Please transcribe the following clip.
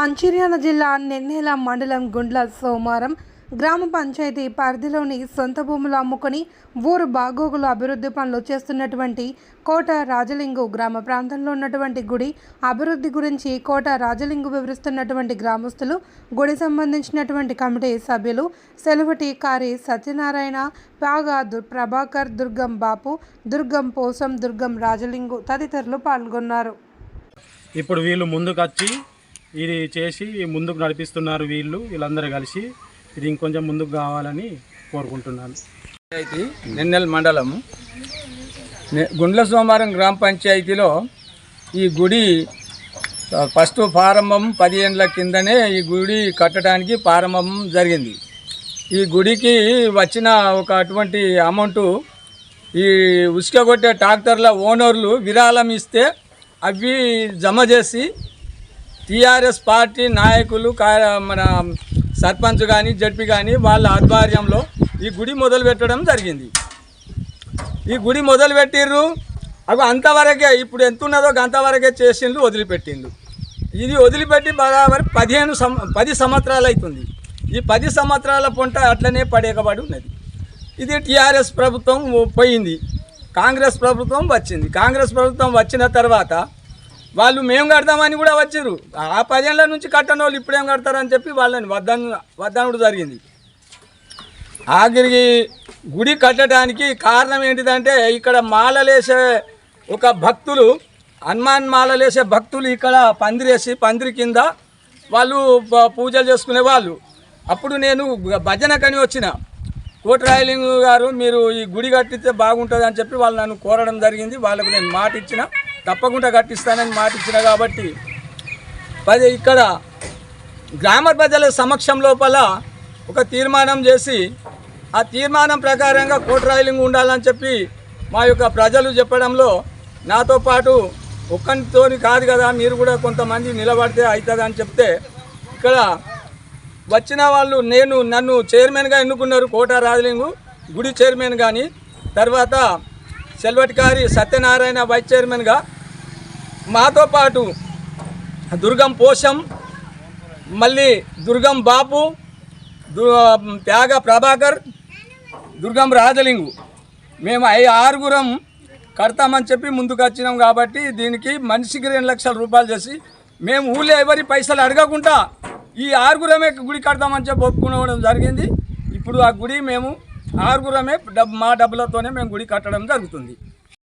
మంచిర్యాల జిల్లా నెన్నేల మండలం గుండ్ల సోమారం గ్రామ పంచాయతీ పరిధిలోని సొంత భూములు అమ్ముకొని ఊరు బాగోగులు అభివృద్ధి పనులు చేస్తున్నటువంటి కోట రాజలింగు గ్రామ ప్రాంతంలో ఉన్నటువంటి గుడి అభివృద్ధి గురించి కోట రాజలింగు వివరిస్తున్నటువంటి గ్రామస్తులు గుడి సంబంధించినటువంటి కమిటీ సభ్యులు సెలవటి కారి సత్యనారాయణ పాగా ప్రభాకర్ దుర్గం బాపు దుర్గం పోసం దుర్గం రాజలింగు తదితరులు పాల్గొన్నారు. ఇప్పుడు వీళ్ళు ముందుకు వచ్చి ఇది చేసి ముందుకు నడిపిస్తున్నారు. వీళ్ళందరూ కలిసి ఇది ఇంకొంచెం ముందుకు కావాలని కోరుకుంటున్నాను. నెన్నెల్ మండలం గుండ్ల సోమారం గ్రామ పంచాయతీలో ఈ గుడి ఫస్ట్ ప్రారంభం 10 ఏళ్ల కిందనే ఈ గుడి కట్టడానికి ప్రారంభం జరిగింది. ఈ గుడికి వచ్చిన ఒక అటువంటి అమౌంట్ ఈ ఉసుక కొట్టే ట్రాక్టర్ల ఓనర్లు విరాళం ఇస్తే అవి జమ చేసి టీఆర్ఎస్ పార్టీ నాయకులు మన సర్పంచ్ కానీ జడ్పీ కానీ వాళ్ళ ఆధ్వర్యంలో ఈ గుడి మొదలు పెట్టడం జరిగింది. ఈ గుడి మొదలు పెట్టిర్రు అవి అంతవరకే ఇప్పుడు ఎంత ఉన్నదో అంతవరకే చేసిండ్రు, వదిలిపెట్టిండ్రు. ఇది వదిలిపెట్టి బరాబర్ 10 సంవత్సరాలు అవుతుంది. ఈ 10 సంవత్సరాల పొంట అట్లనే పడేకబడి ఉన్నది. ఇది టీఆర్ఎస్ ప్రభుత్వం పోయింది, కాంగ్రెస్ ప్రభుత్వం వచ్చింది. కాంగ్రెస్ ప్రభుత్వం వచ్చిన తర్వాత వాళ్ళు మేము కడతామని కూడా వచ్చారు. ఆ 10 ఏళ్ల నుంచి కట్టని వాళ్ళు ఇప్పుడేం కడతారని చెప్పి వాళ్ళని వద్దనుడు జరిగింది. ఆఖరికి గుడి కట్టడానికి కారణం ఏంటిదంటే ఇక్కడ మాలలేసే ఒక భక్తులు, హనుమాన్ మాలలేసే భక్తులు ఇక్కడ పందిరి కింద వాళ్ళు పూజలు చేసుకునే వాళ్ళు. అప్పుడు నేను భజనకని వచ్చిన కోటరాయలింగు గారు మీరు ఈ గుడి కట్టిస్తే బాగుంటుంది అని చెప్పి వాళ్ళు నన్ను కోరడం జరిగింది. వాళ్ళకు నేను మాట ఇచ్చిన, తప్పకుండా కట్టిస్తానని మాట ఇచ్చిన. కాబట్టి ఇక్కడ గ్రామ ప్రజల సమక్షం లోపల ఒక తీర్మానం చేసి ఆ తీర్మానం ప్రకారంగా కోటరాయలింగు ఉండాలని చెప్పి మా యొక్క ప్రజలు చెప్పడంలో నాతో పాటు ఒక్కరితోని కాదు కదా, మీరు కూడా కొంతమంది నిలబడితే అవుతుంది అని చెప్తే ఇక్కడ వచ్చిన వాళ్ళు నన్ను చైర్మన్గా ఎన్నుకున్నారు. కోట రాజలింగు గుడి చైర్మన్ కానీ, తర్వాత సెల్వటికారి సత్యనారాయణ వైస్ చైర్మన్గా, మాతో పాటు దుర్గం పోషం, మళ్ళీ దుర్గం బాపు, త్యాగ ప్రభాకర్, దుర్గం రాజలింగు, మేము 6గురం కడతామని చెప్పి ముందుకు వచ్చినాం. కాబట్టి దీనికి మనిషికి 2 లక్షల రూపాయలు చేసి మేము ఊళ్ళో ఎవరి పైసలు అడగకుండా ఈ 6గురమే గుడి కడతామని చెప్పి ఒప్పుకోవడం జరిగింది. ఇప్పుడు ఆ గుడి మేము 6గురమే మా డబ్బులతోనే మేము గుడి కట్టడం జరుగుతుంది.